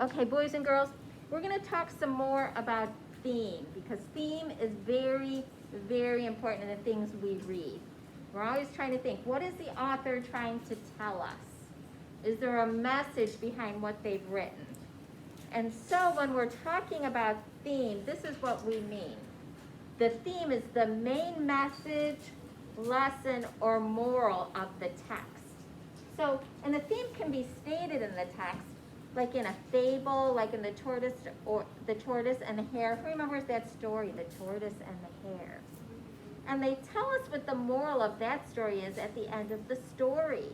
Okay, boys and girls, we're going to talk some more about theme, because theme is very, very important in the things we read. We're always trying to think, what is the author trying to tell us? Is there a message behind what they've written? And so when we're talking about theme, this is what we mean. The theme is the main message, lesson, or moral of the text. So, and the theme can be stated in the text, like in a fable, like in the tortoise and the hare. Who remembers that story, the tortoise and the hare? And they tell us what the moral of that story is at the end of the story.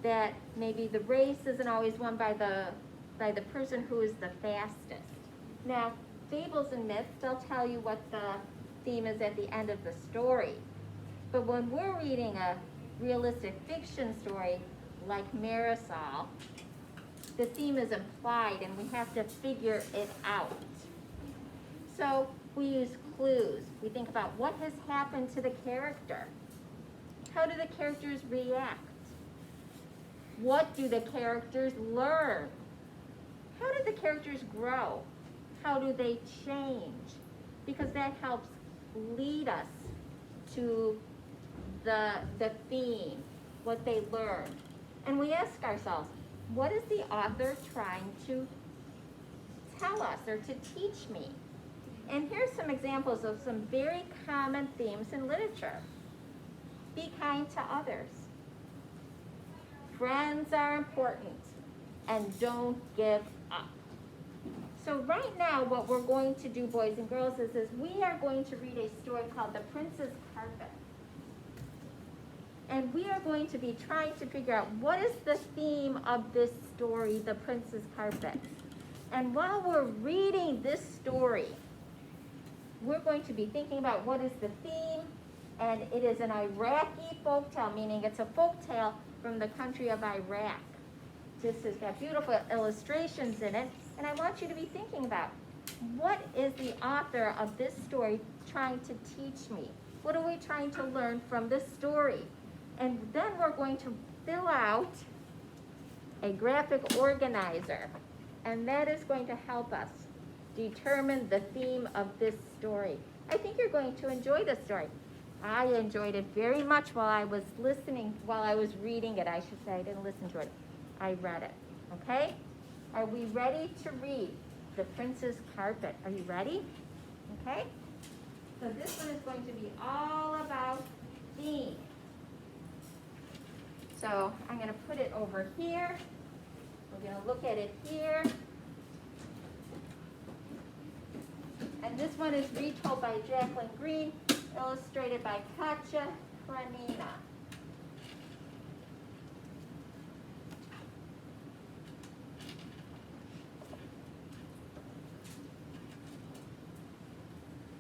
That maybe the race isn't always won by the person who is the fastest. Now, fables and myths, they'll tell you what the theme is at the end of the story. But when we're reading a realistic fiction story like Marisol, the theme is implied and we have to figure it out. So we use clues. We think about what has happened to the character. How do the characters react? What do the characters learn? How do the characters grow? How do they change? Because that helps lead us to the theme, what they learn. And we ask ourselves, what is the author trying to tell us or to teach me? And here's some examples of some very common themes in literature. Be kind to others. Friends are important, and don't give up. So right now, what we're going to do, boys and girls, is we are going to read a story called The Prince's Carpet. And we are going to be trying to figure out what is the theme of this story, The Prince's Carpet. And while we're reading this story, we're going to be thinking about what is the theme, and it is an Iraqi folktale, meaning it's a folktale from the country of Iraq. This has got beautiful illustrations in it, and I want you to be thinking about, what is the author of this story trying to teach me? What are we trying to learn from this story? And then we're going to fill out a graphic organizer, and that is going to help us determine the theme of this story. I think you're going to enjoy this story. I enjoyed it very much while I was reading it, I should say. I didn't listen to it. I read it, okay? Are we ready to read The Prince's Carpet? Are you ready? Okay? So this one is going to be all about theme. So I'm going to put it over here. We're going to look at it here. And this one is retold by Jacqueline Green, illustrated by Katja Kranina.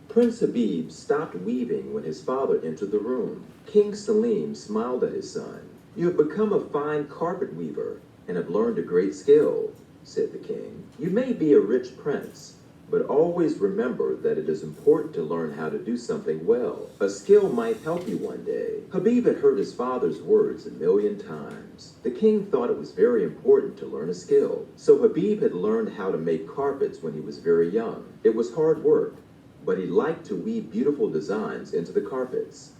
Prince Habib stopped weaving when his father entered the room. King Salim smiled at his son. "You have become a fine carpet weaver and have learned a great skill," said the king. "You may be a rich prince, but always remember that it is important to learn how to do something well. A skill might help you one day." Habib had heard his father's words 1,000,000 times. The king thought it was very important to learn a skill. So Habib had learned how to make carpets when he was very young. It was hard work, but he liked to weave beautiful designs into the carpets.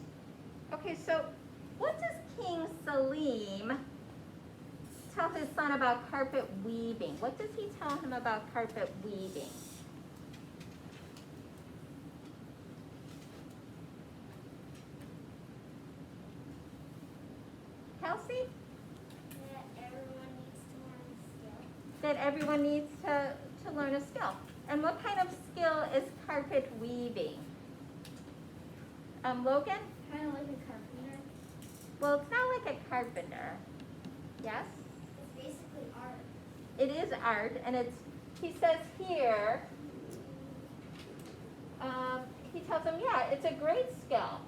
Okay, so what does King Salim tell his son about carpet weaving? What does he tell him about carpet weaving? Kelsey? That everyone needs to learn a skill. And what kind of skill is carpet weaving? Logan? Kind of like a carpenter. Well, it's not like a carpenter. Yes? It's basically art. It is art, and he says here, he tells him, yeah, it's a great skill.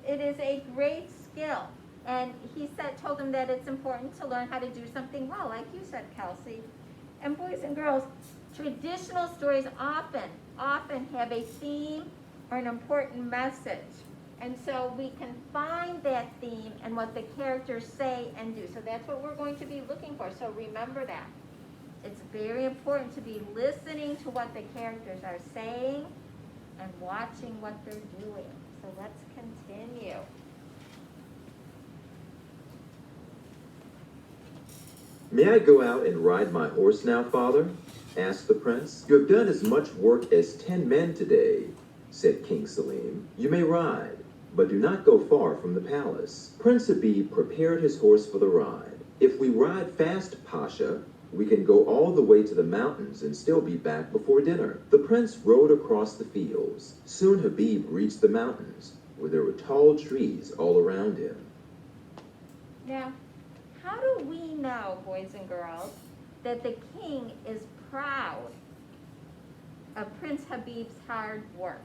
It is a great skill. And he told him that it's important to learn how to do something well, like you said, Kelsey. And boys and girls, traditional stories often have a theme or an important message. And so we can find that theme and what the characters say and do. So that's what we're going to be looking for. So remember that. It's very important to be listening to what the characters are saying and watching what they're doing. So let's continue. May I go out and ride my horse now, father? Asked the prince. You have done as much work as 10 men today, said King Salim. You may ride, but do not go far from the palace. Prince Habib prepared his horse for the ride. If we ride fast, Pasha, we can go all the way to the mountains and still be back before dinner. The prince rode across the fields. Soon Habib reached the mountains, where there were tall trees all around him. Now, how do we know, boys and girls, that the king is proud of Prince Habib's hard work?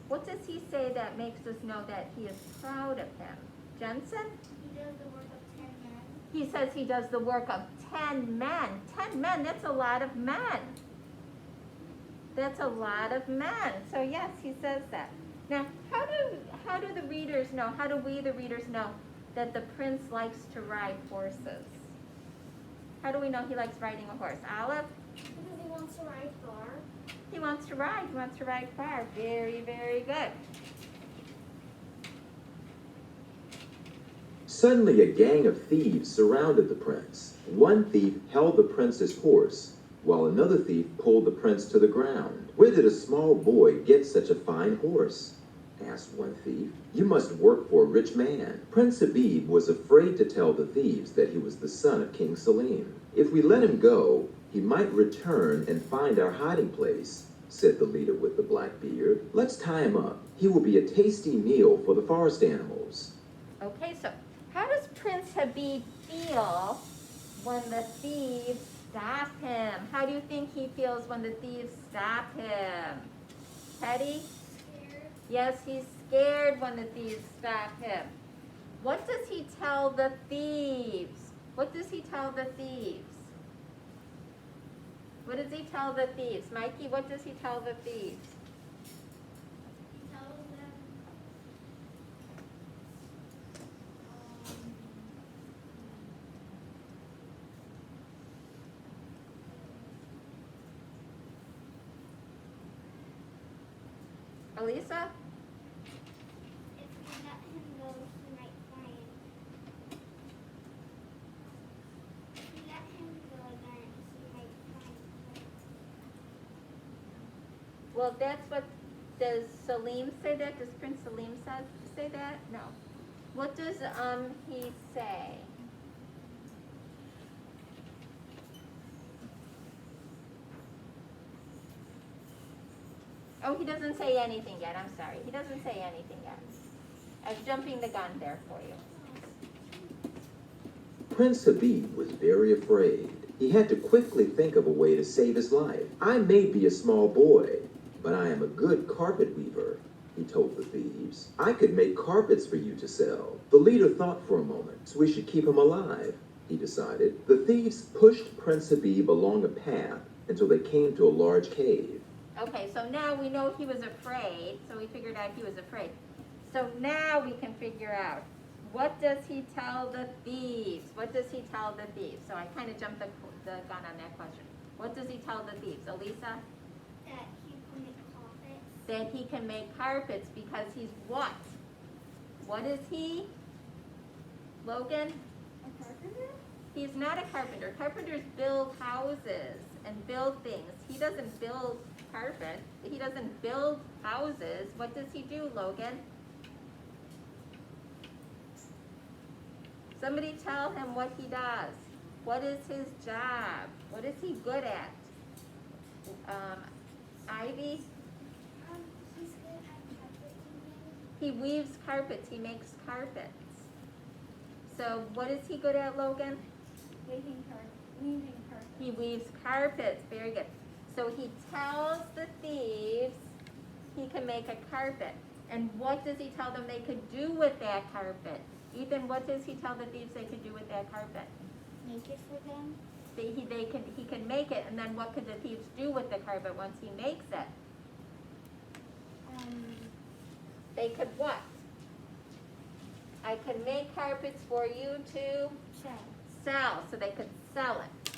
What does he say that makes us know that he is proud of him? Jensen? He does the work of 10 men. He says he does the work of 10 men. 10 men, that's a lot of men. That's a lot of men. So yes, he says that. Now, how do the readers know, how do we, the readers, know that the prince likes to ride horses? How do we know he likes riding a horse? Olive? Because he wants to ride far. He wants to ride far. Very, very good. Suddenly, a gang of thieves surrounded the prince. One thief held the prince's horse, while another thief pulled the prince to the ground. Where did a small boy get such a fine horse? Asked one thief. You must work for a rich man. Prince Habib was afraid to tell the thieves that he was the son of King Salim. If we let him go, he might return and find our hiding place, said the leader with the black beard. Let's tie him up. He will be a tasty meal for the forest animals. Okay, so how does Prince Habib feel when the thieves stop him? How do you think he feels when the thieves stop him? Teddy? Scared. Yes, he's scared when the thieves stop him. What does he tell the thieves? What does he tell the thieves? What does he tell the thieves? Mikey, what does he tell the thieves? He tells them, Elisa? if we let him go, he might find. If we let him go, then he might find. Well, that's what, does Salim say that? Does Prince Salim say that? No. What does he say? Oh, he doesn't say anything yet. I'm sorry. He doesn't say anything yet. I was jumping the gun there for you. Prince Habib was very afraid. He had to quickly think of a way to save his life. I may be a small boy, but I am a good carpet weaver, he told the thieves. I could make carpets for you to sell. The leader thought for a moment. So we should keep him alive, he decided. The thieves pushed Prince Habib along a path until they came to a large cave. Okay, so now we know he was afraid, so we figured out he was afraid. So now we can figure out, what does he tell the thieves? What does he tell the thieves? So I kind of jumped the gun on that question. What does he tell the thieves? Elisa? That he can make carpets. That he can make carpets because he's what? What is he? Logan? A carpenter? He's not a carpenter. Carpenters build houses and build things. He doesn't build carpet. He doesn't build houses. What does he do, Logan? Somebody tell him what he does. What is his job? What is he good at? Ivy? He's good at carpet weaving. He weaves carpets. He makes carpets. So what is he good at, Logan? Weaving carpets. He weaves carpets. Very good. So he tells the thieves he can make a carpet. And what does he tell them they could do with that carpet? Ethan, what does he tell the thieves they could do with that carpet? Make it for them. He can make it, and then what could the thieves do with the carpet once he makes it? They could what? I can make carpets for you to sell, so they could sell it.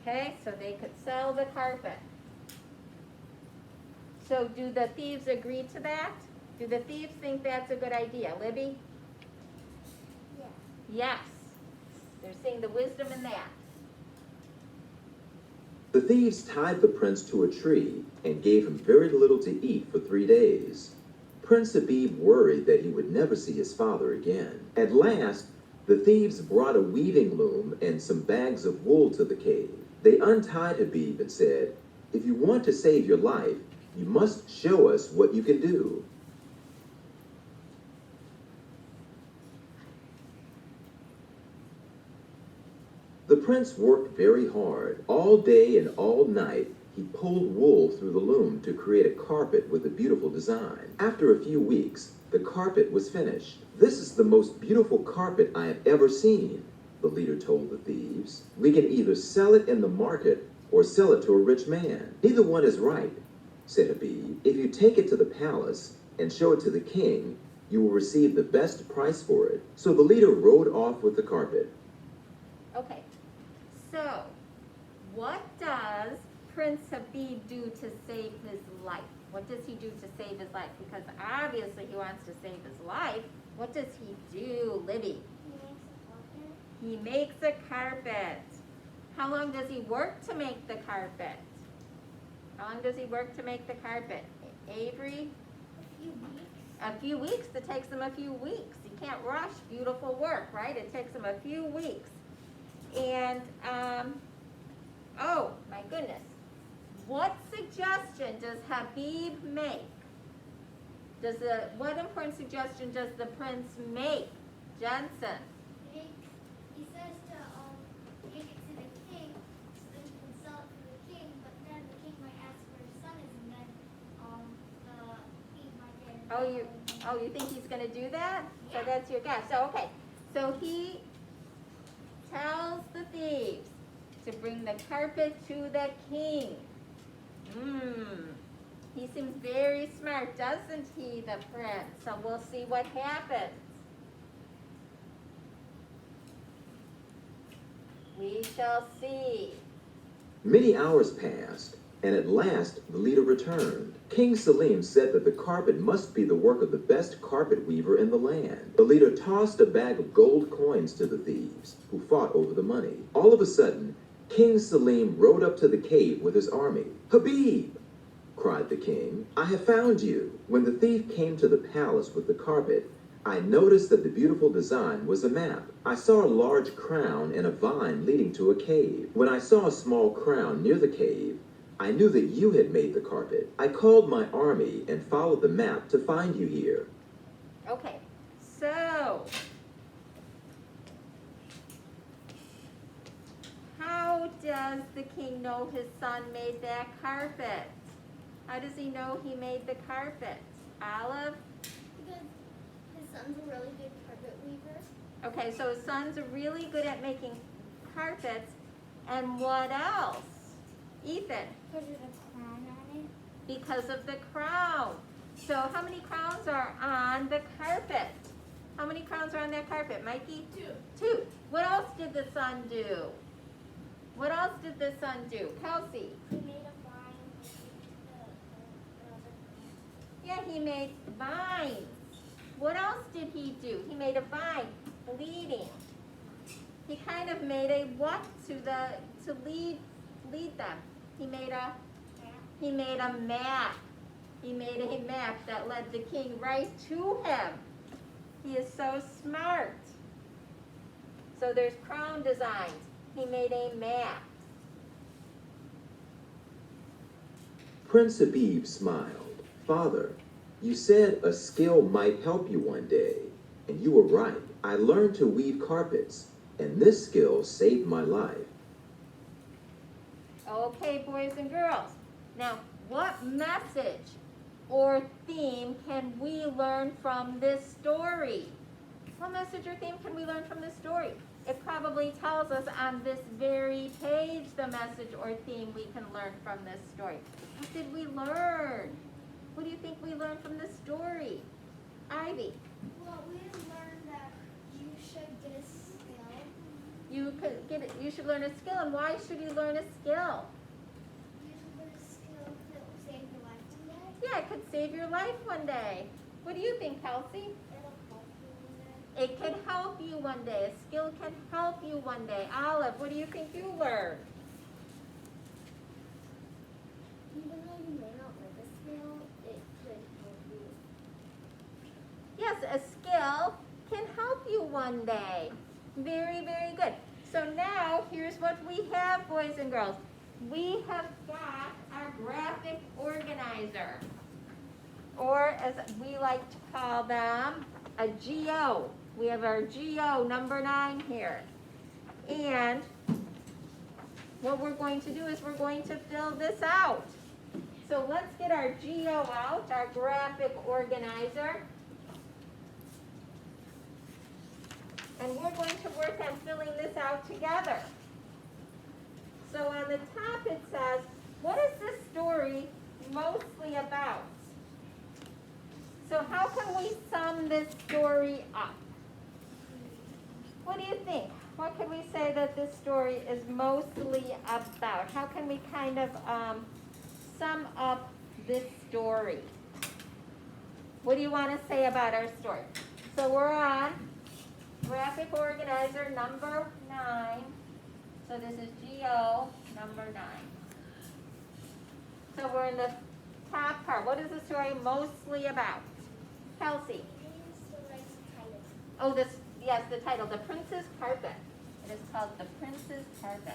Okay, so they could sell the carpet. So do the thieves agree to that? Do the thieves think that's a good idea? Libby? Yeah. Yes. They're seeing the wisdom in that. The thieves tied the prince to a tree and gave him very little to eat for 3 days. Prince Habib worried that he would never see his father again. At last, the thieves brought a weaving loom and some bags of wool to the cave. They untied Habib and said, "If you want to save your life, you must show us what you can do." The prince worked very hard. All day and all night, he pulled wool through the loom to create a carpet with a beautiful design. After a few weeks, the carpet was finished. "This is the most beautiful carpet I have ever seen," the leader told the thieves. "We can either sell it in the market or sell it to a rich man. Neither one is right," said Habib. "If you take it to the palace and show it to the king, you will receive the best price for it." So the leader rode off with the carpet. Okay, so what does Prince Habib do to save his life? What does he do to save his life? Because obviously he wants to save his life. What does he do, Libby? He makes a carpet. How long does he work to make the carpet? How long does he work to make the carpet? Avery? A few weeks. A few weeks. It takes him a few weeks. You can't rush beautiful work, right? It takes him a few weeks. And, oh my goodness. What suggestion does Habib make? What important suggestion does the prince make? Jensen. He says to take it to the king so that he can sell it to the king, but then the king might ask where his son is, and then the king might get Oh, you think he's going to do that? So Yeah. that's your guess. So, okay. So he tells the thieves to bring the carpet to the king. He seems very smart, doesn't he, the prince? So we'll see what happens. We shall see. Many hours passed, and at last the leader returned. King Salim said that the carpet must be the work of the best carpet weaver in the land. The leader tossed a bag of gold coins to the thieves, who fought over the money. All of a sudden, King Salim rode up to the cave with his army. "Habib!" cried the king. "I have found you." When the thief came to the palace with the carpet, I noticed that the beautiful design was a map. I saw a large crown and a vine leading to a cave. When I saw a small crown near the cave, I knew that you had made the carpet. I called my army and followed the map to find you here. Okay, so how does the king know his son made that carpet? How does he know he made the carpet? Olive? Because his son's a really good carpet weaver. Okay, so his son's really good at making carpets. And what else? Ethan? Because of the crown on it. Because of the crown. So how many crowns are on the carpet? How many crowns are on that carpet, Mikey? 2. What else did the son do? What else did the son do? Kelsey? He made a vine. Yeah, he made vines. What else did he do? He made a vine leading. He kind of made a what to lead them. He made a map. He made a map that led the king right to him. He is so smart. So there's crown designs. He made a map. Prince Habib smiled. "Father, you said a skill might help you one day, and you were right. I learned to weave carpets, and this skill saved my life." Okay, boys and girls. Now, what message or theme can we learn from this story? What message or theme can we learn from this story? It probably tells us on this very page the message or theme we can learn from this story. What did we learn? What do you think we learned from this story? Ivy? Well, we learned that you should get a skill. You should learn a skill, and why should you learn a skill? You should learn a skill that will save your life one day. Yeah, it could save your life one day. What do you think, Kelsey? It'll help you one day. It could help you one day. A skill can help you one day. Olive, what do you think you learned? Even though you may not like a skill, it could help you. Yes, a skill can help you one day. Very, very good. So now, here's what we have, boys and girls. We have got our graphic organizer, or as we like to call them, a GO. We have our GO number 9 here. And what we're going to do is we're going to fill this out. So let's get our GO out, our graphic organizer. And we're going to work on filling this out together. So on the top it says, what is this story mostly about? So how can we sum this story up? What do you think? What can we say that this story is mostly about? How can we kind of sum up this story? What do you want to say about our story? So we're on graphic organizer number 9. So this is GO number 9. So we're in the top part. What is the story mostly about? Kelsey. Oh, yes, the title, The Prince's Carpet. It is called The Prince's Carpet.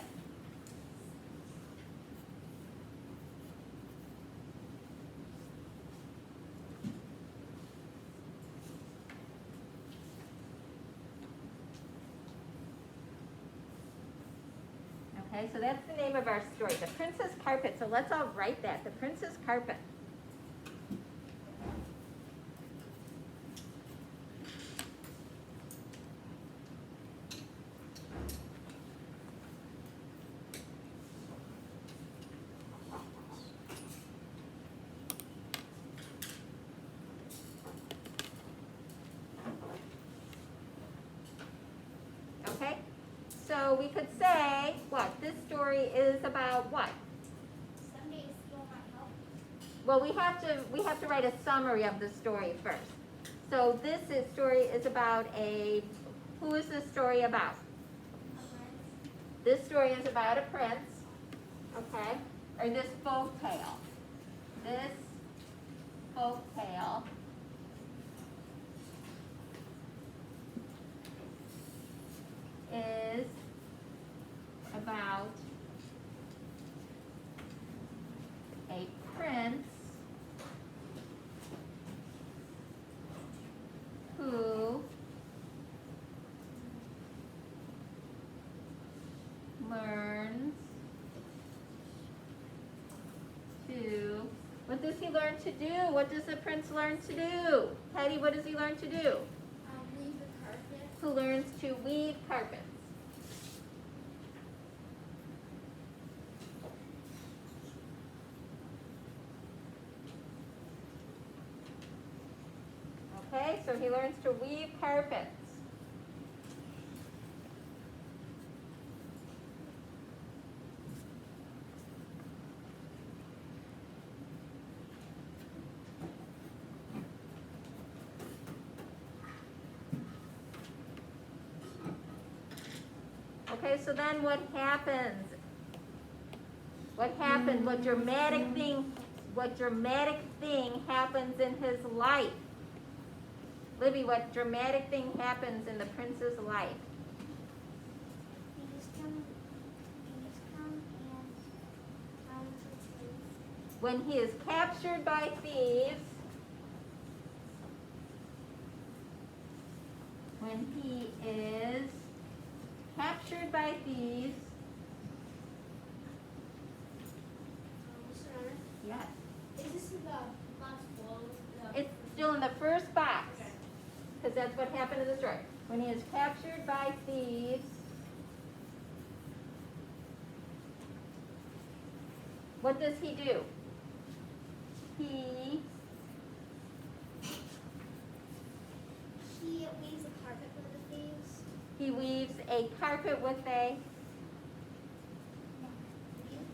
Okay, so that's the name of our story, The Prince's Carpet. So let's all write that, The Prince's Carpet. Okay, so we could say, what, this story is about what? Someday a skill might help. Well, we have to write a summary of the story first. So story is about who is this story about? This story is about a prince, okay? Or this folk tale. This folk tale is about a prince who learns to, what does he learn to do? What does the prince learn to do? Teddy, what does he learn to do? Weave a carpet. Who learns to weave carpets. Okay, so he learns to weave carpets. Okay, so then what happens? What happens? What dramatic thing happens in his life? Libby, what dramatic thing happens in the prince's life? He just come and When he is captured by thieves, yes, Is this in the box below? it's still in the first box, because that's what happened in the story. When he is captured by thieves, what does he do? He carpet with a,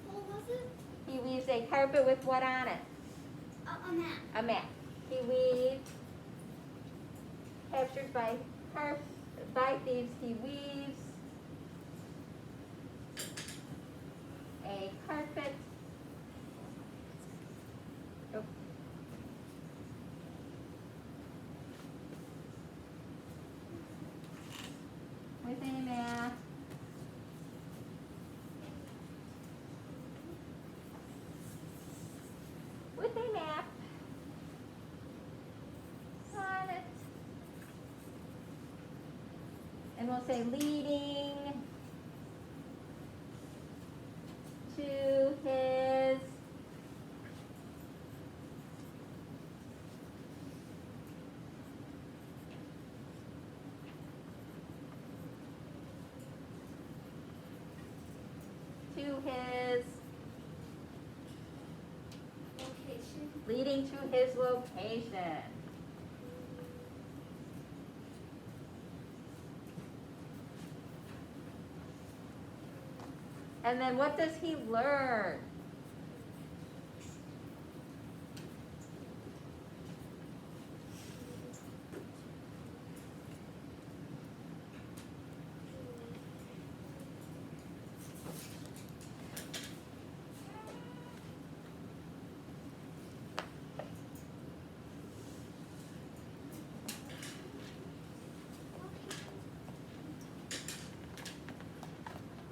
What was it? he weaves a carpet with what on it? A map. A mat. He weaves, captured by thieves, he weaves a carpet. Oh. With a mat. With a map on it. And we'll say leading to his Location. leading to his location. And then what does he learn?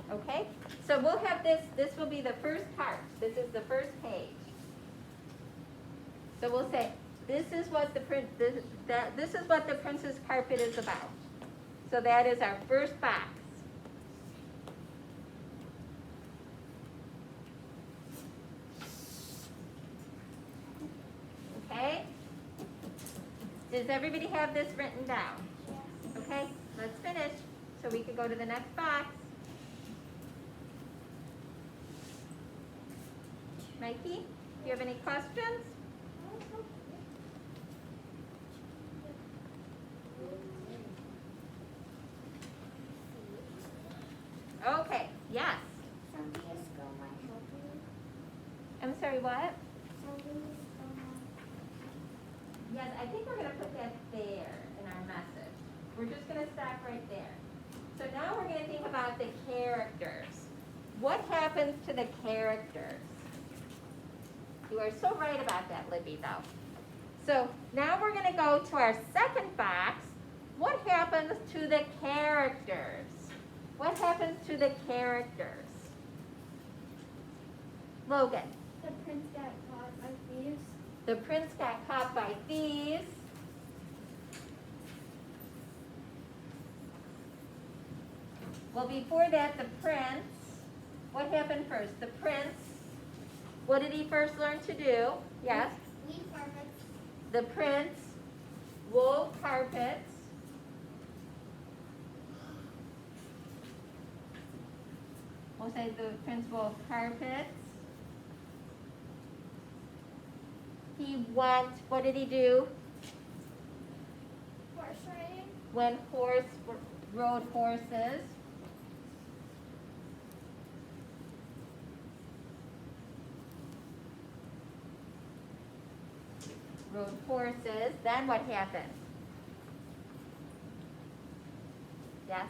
Okay, so we'll have this will be the first part. This is the first page. So we'll say, this is what the prince's carpet is about. So that is our first box. Okay? Does everybody have this written down? Okay, let's finish so we can go to the next box. Mikey, do you have any questions? Okay, yes. I'm sorry, what? Yes, I think we're going to put that there in our message. We're just going to stop right there. So now we're going to think about the characters. What happens to the characters? You are so right about that, Libby, though. So now we're going to go to our second box. What happens to the characters? What happens to the characters? Logan. The prince got caught by thieves. The prince got caught by thieves. Well, before that, the prince, what happened first? The prince, what did he first learn to do? Yes? Weave carpets. The prince wove carpets. We'll say the prince wove carpets. He went, what did he do? Horse riding. Rode horses. Rode horses. Then what happened? Yes?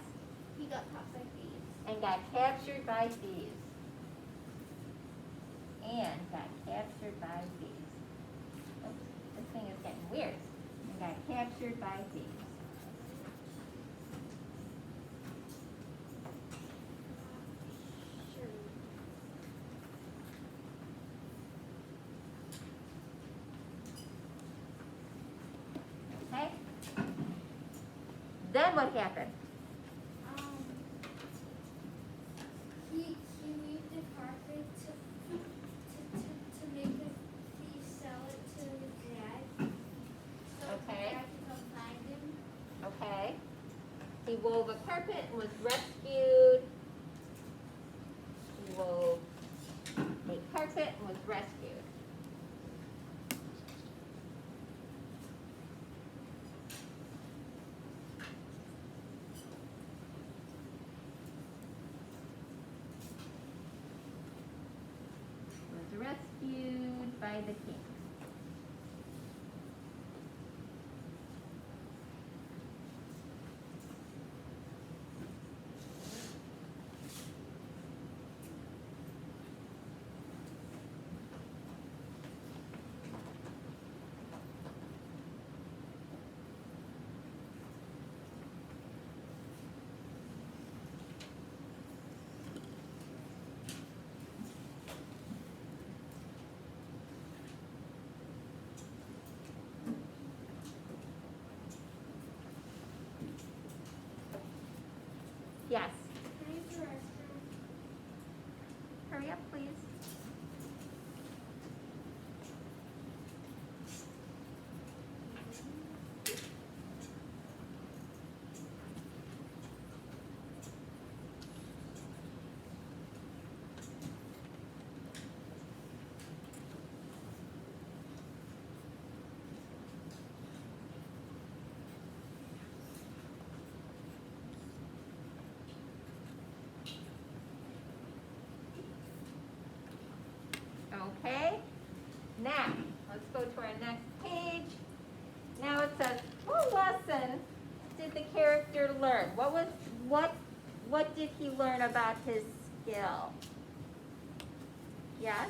He got caught by thieves. And got captured by thieves. And got captured by thieves. Oops, this thing is getting weird. And got captured by thieves. Sure. Okay? Then what happened? He weaved the carpet to make the thief sell it to his dad. So Okay. his dad could come find him. Okay. He wove a carpet and was rescued. He wove a carpet and was rescued. the king. Yes. Can I use the restroom? Hurry up, please. Okay. Now, let's go to our next page. Now it says, what lesson did the character learn? What did he learn about his skill? Yes?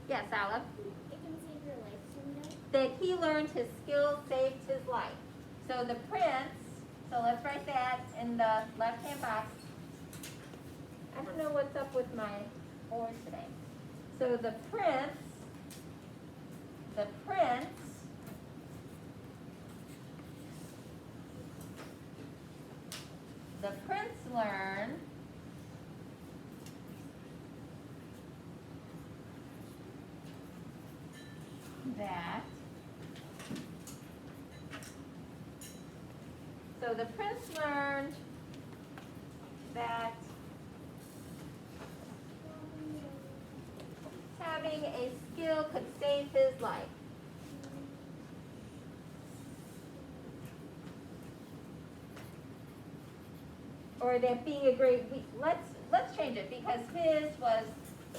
Yes, Olive? It can save your life someday. That he learned his skill saved his life. So the prince, so let's write that in the left-hand box. I don't know what's up with my board today. So the prince learned that, so the prince learned that having a skill could save his life. Or that being a great, let's change it, because his was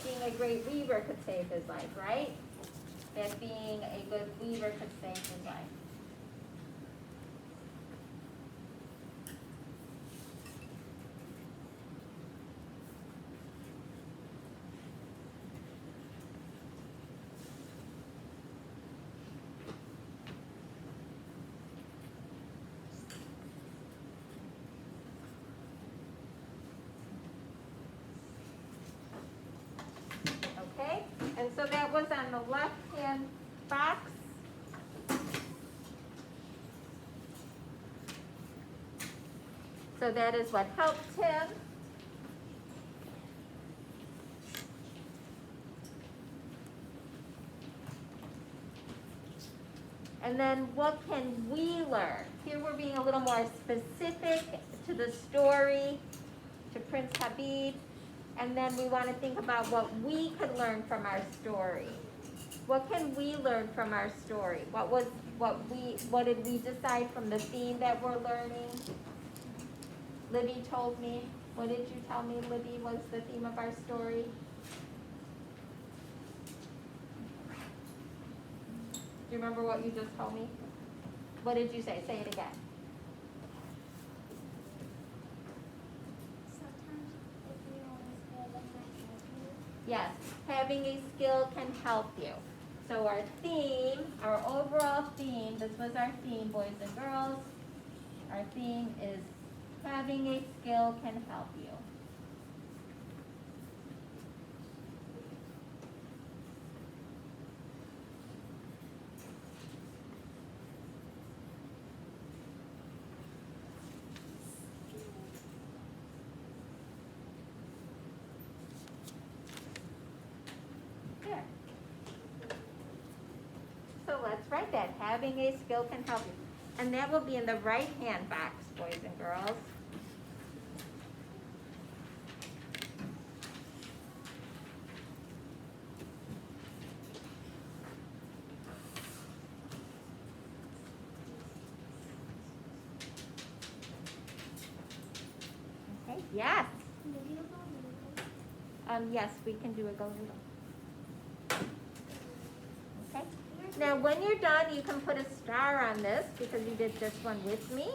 being a great weaver could save his life, right? That being a good weaver could save his life. Okay, and so that was on the left-hand box. So that is what helped him. And then what can we learn? Here we're being a little more specific to the story, to Prince Habib. And then we want to think about what we could learn from our story. What can we learn from our story? What did we decide from the theme that we're learning? Libby told me. What did you tell me, Libby, was the theme of our story? Do you remember what you just told me? What did you say? Say it again. Sometimes if you don't want to skill, that might help you. Yes, having a skill can help you. So our theme, our overall theme, this was our theme, boys and girls. Our theme is having a skill can help you. There. So let's write that. Having a skill can help you. And that will be in the right-hand box, boys and girls. Okay, yes. Maybe you'll go a little bit. Yes, we can do a go noodle. Now, when you're done, you can put a star on this because you did this one with me.